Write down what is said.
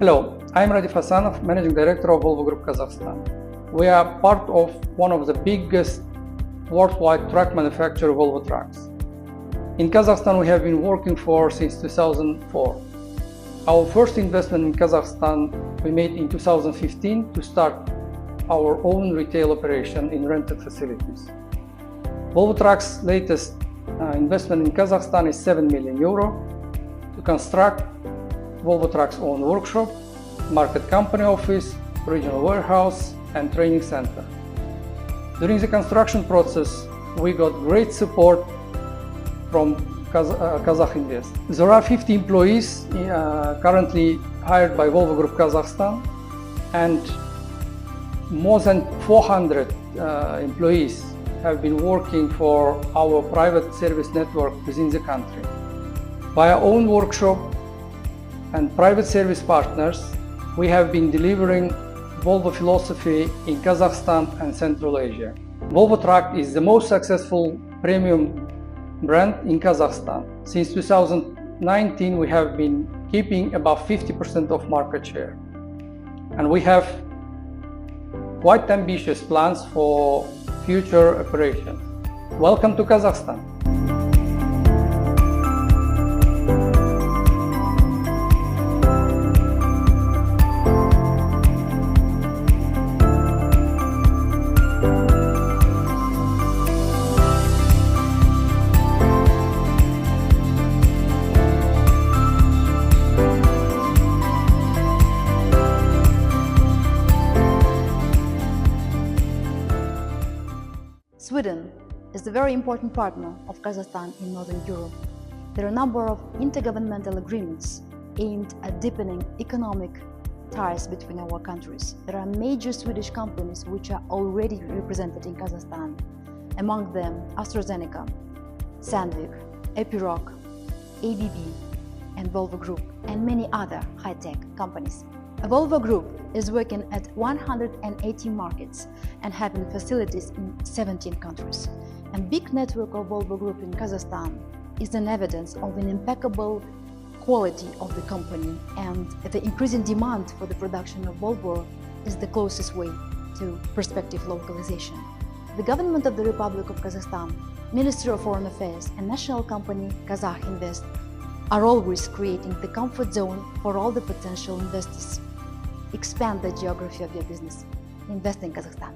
Hello, I'm Radif Hasanov, Managing Director of Volvo Group Kazakhstan. We are part of one of the biggest worldwide truck manufacturer, Volvo Trucks. In Kazakhstan, we have been working since 2004. Our first investment in Kazakhstan we made in 2015 to start our own retail operation in rented facilities. Volvo Trucks' latest investment in Kazakhstan is 7 million euro to construct Volvo Trucks' own workshop, market company office, regional warehouse, and training center. During the construction process, we got great support from Kazakh Invest. There are 50 employees currently hired by Volvo Group Kazakhstan, and more than 400 employees have been working for our private service network within the country. By our own workshop and private service partners, we have been delivering Volvo philosophy in Kazakhstan and Central Asia. Volvo Truck is the most successful premium brand in Kazakhstan. Since 2019, we have been keeping above 50% of market share. And we have quite ambitious plans for future operations. Welcome to Kazakhstan. Sweden is a very important partner of Kazakhstan in Northern Europe. There are a number of intergovernmental agreements aimed at deepening economic ties between our countries. There are major Swedish companies which are already represented in Kazakhstan, among them AstraZeneca, Sandvik, Epiroc, ABB, and Volvo Group, and many other high-tech companies. Volvo Group is working at 180 markets and having facilities in 17 countries. A big network of Volvo Group in Kazakhstan is an evidence of an impeccable quality of the company, and the increasing demand for the production of Volvo is the closest way to prospective localization. The government of the Republic of Kazakhstan, Ministry of Foreign Affairs, and national company Kazakh Invest are always creating the comfort zone for all the potential investors. Expand the geography of your business. Invest in Kazakhstan.